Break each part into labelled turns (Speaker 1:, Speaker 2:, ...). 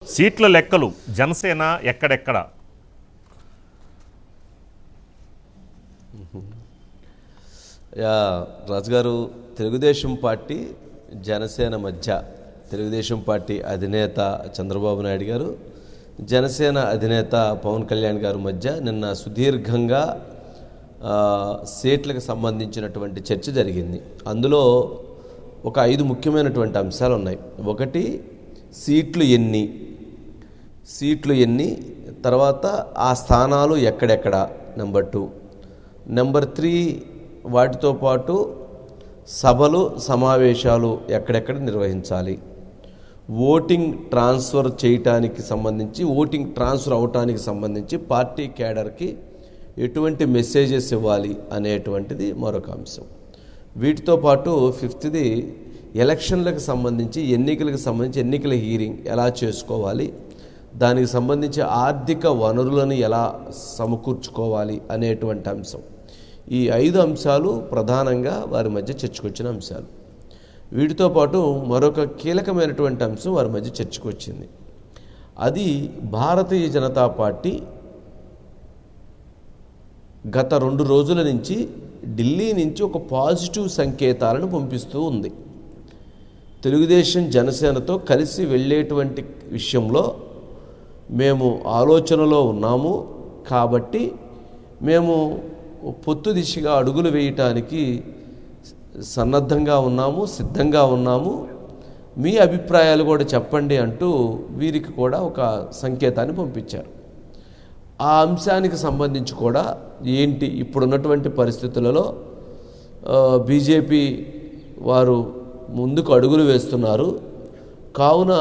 Speaker 1: సీట్ల లెక్కలు జనసేన ఎక్కడెక్కడ?
Speaker 2: రాజుగారు, తెలుగుదేశం పార్టీ జనసేన మధ్య తెలుగుదేశం పార్టీ అధినేత చంద్రబాబు నాయుడు గారు, జనసేన అధినేత పవన్ కళ్యాణ్ గారి మధ్య నిన్న సుదీర్ఘంగా సీట్లకు సంబంధించినటువంటి చర్చ జరిగింది. అందులో ఒక 5 ముఖ్యమైనటువంటి అంశాలు ఉన్నాయి. ఒకటి, సీట్లు ఎన్ని, తర్వాత ఆ స్థానాలు ఎక్కడెక్కడ, నెంబర్ 2. నెంబర్ 3, వాటితో పాటు సభలు సమావేశాలు ఎక్కడెక్కడ నిర్వహించాలి, ఓటింగ్ ట్రాన్స్ఫర్ చేయటానికి సంబంధించి, ఓటింగ్ ట్రాన్స్ఫర్ అవటానికి సంబంధించి పార్టీ క్యాడర్కి ఎటువంటి మెసేజెస్ ఇవ్వాలి అనేటువంటిది మరొక అంశం. వీటితో పాటు 5ది, ఎలక్షన్లకు సంబంధించి ఎన్నికల హీరింగ్ ఎలా చేసుకోవాలి, దానికి సంబంధించి ఆర్థిక వనరులను ఎలా సమకూర్చుకోవాలి అనేటువంటి అంశం. ఈ 5 అంశాలు ప్రధానంగా వారి మధ్య చర్చకొచ్చిన అంశాలు. వీటితో పాటు మరొక కీలకమైనటువంటి అంశం వారి మధ్య చర్చకొచ్చింది. అది భారతీయ జనతా పార్టీ గత 2 రోజుల నుంచి ఢిల్లీ నుంచి ఒక పాజిటివ్ సంకేతాలను పంపిస్తూ ఉంది. తెలుగుదేశం జనసేనతో కలిసి వెళ్ళేటువంటి విషయంలో మేము ఆలోచనలో ఉన్నాము, కాబట్టి మేము పొత్తు దిశగా అడుగులు వేయటానికి సిద్ధంగా ఉన్నాము, మీ అభిప్రాయాలు కూడా చెప్పండి అంటూ వీరికి కూడా ఒక సంకేతాన్ని పంపించారు. ఆ అంశానికి సంబంధించి కూడా ఏంటి, ఇప్పుడున్నటువంటి పరిస్థితులలో బీజేపీ వారు ముందుకు అడుగులు వేస్తున్నారు, కావున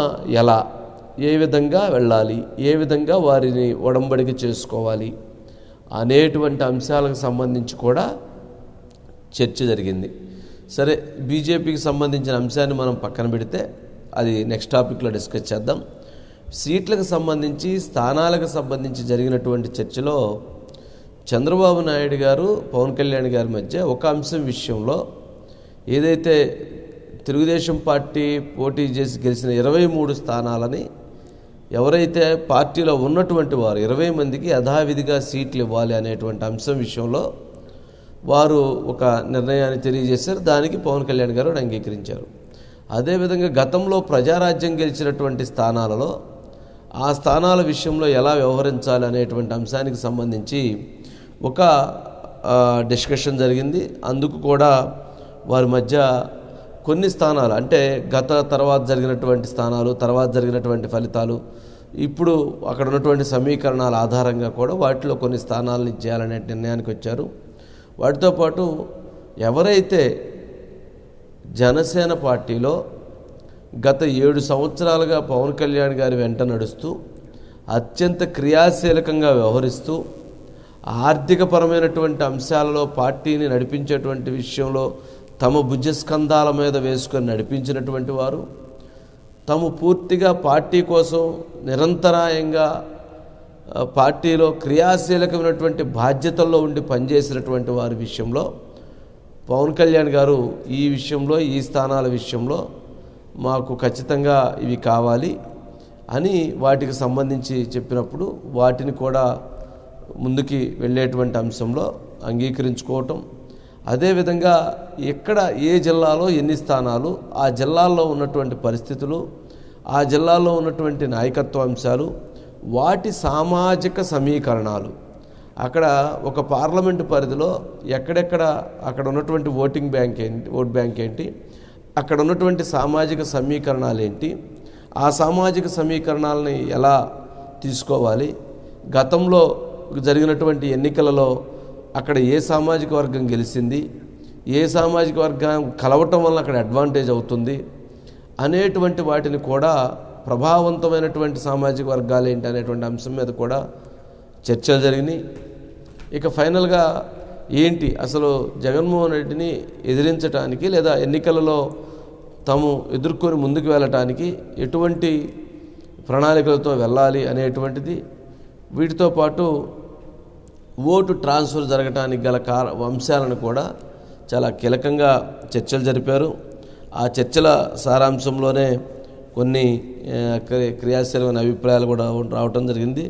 Speaker 2: ఏ విధంగా వెళ్ళాలి, ఏ విధంగా వారిని ఒడంబడిక చేసుకోవాలి అనేటువంటి అంశాలకు సంబంధించి కూడా చర్చ జరిగింది. సరే, బీజేపీకి సంబంధించిన అంశాన్ని మనం పక్కన పెడితే అది నెక్స్ట్ టాపిక్లో డిస్కస్ చేద్దాం. సీట్లకు సంబంధించి, స్థానాలకు సంబంధించి జరిగినటువంటి చర్చలో చంద్రబాబు నాయుడు గారు, పవన్ కళ్యాణ్ గారి మధ్య ఒక అంశం విషయంలో, ఏదైతే తెలుగుదేశం పార్టీ పోటీ చేసి గెలిచిన 23 స్థానాలని ఎవరైతే పార్టీలో ఉన్నటువంటి వారు 20 మందికి యథావిధిగా సీట్లు ఇవ్వాలి అనేటువంటి అంశం విషయంలో వారు ఒక నిర్ణయాన్ని తెలియజేశారు. దానికి పవన్ కళ్యాణ్ గారు అంగీకరించారు. అదేవిధంగా గతంలో ప్రజారాజ్యం గెలిచినటువంటి స్థానాలలో ఆ స్థానాల విషయంలో ఎలా వ్యవహరించాలి అనేటువంటి అంశానికి సంబంధించి ఒక డిస్కషన్ జరిగింది. అందుకు కూడా వారి మధ్య కొన్ని స్థానాలు, అంటే తర్వాత జరిగినటువంటి స్థానాలు, తర్వాత జరిగినటువంటి ఫలితాలు, ఇప్పుడు అక్కడ ఉన్నటువంటి సమీకరణాల ఆధారంగా కూడా వాటిలో కొన్ని స్థానాలను ఇచ్చేయాలనే నిర్ణయానికి వచ్చారు. వాటితో పాటు ఎవరైతే జనసేన పార్టీలో గత 7 సంవత్సరాలుగా పవన్ కళ్యాణ్ గారి వెంట నడుస్తూ అత్యంత క్రియాశీలకంగా వ్యవహరిస్తూ ఆర్థికపరమైనటువంటి అంశాలలో పార్టీని నడిపించేటువంటి విషయంలో తమ భుజస్కంధాల మీద వేసుకొని నడిపించినటువంటి వారు, తాము పూర్తిగా పార్టీ కోసం నిరంతరాయంగా పార్టీలో క్రియాశీలకమైనటువంటి బాధ్యతల్లో ఉండి పనిచేసినటువంటి వారి విషయంలో పవన్ కళ్యాణ్ గారు ఈ విషయంలో, ఈ స్థానాల విషయంలో మాకు ఖచ్చితంగా ఇవి కావాలి అని వాటికి సంబంధించి చెప్పినప్పుడు వాటిని కూడా ముందుకి వెళ్ళేటువంటి అంశంలో అంగీకరించుకోవటం. అదేవిధంగా ఎక్కడ ఏ జిల్లాలో ఎన్ని స్థానాలు, ఆ జిల్లాల్లో ఉన్నటువంటి పరిస్థితులు, ఆ జిల్లాలో ఉన్నటువంటి నాయకత్వ అంశాలు, వాటి సామాజిక సమీకరణాలు, అక్కడ ఒక పార్లమెంటు పరిధిలో ఎక్కడెక్కడ అక్కడ ఉన్నటువంటి ఓట్ బ్యాంక్ ఏంటి, అక్కడ ఉన్నటువంటి సామాజిక సమీకరణాలు ఏంటి, ఆ సామాజిక సమీకరణాలని ఎలా తీసుకోవాలి, గతంలో జరిగినటువంటి ఎన్నికలలో అక్కడ ఏ సామాజిక వర్గం గెలిచింది, ఏ సామాజిక వర్గం కలవటం వల్ల అక్కడ అడ్వాంటేజ్ అవుతుంది అనేటువంటి వాటిని కూడా, ప్రభావవంతమైనటువంటి సామాజిక వర్గాలు ఏంటి అనేటువంటి అంశం మీద కూడా చర్చలు జరిగినాయి. ఇక ఫైనల్గా ఏంటి, అసలు జగన్మోహన్ రెడ్డిని ఎదిరించడానికి లేదా ఎన్నికలలో తాము ఎదుర్కొని ముందుకు వెళ్ళటానికి ఎటువంటి ప్రణాళికలతో వెళ్ళాలి అనేటువంటిది, వీటితో పాటు ఓటు ట్రాన్స్ఫర్ జరగటానికి గల అంశాలను కూడా చాలా కీలకంగా చర్చలు జరిపారు. ఆ చర్చల సారాంశంలోనే కొన్ని క్రియాశీలమైన అభిప్రాయాలు కూడా రావటం జరిగింది.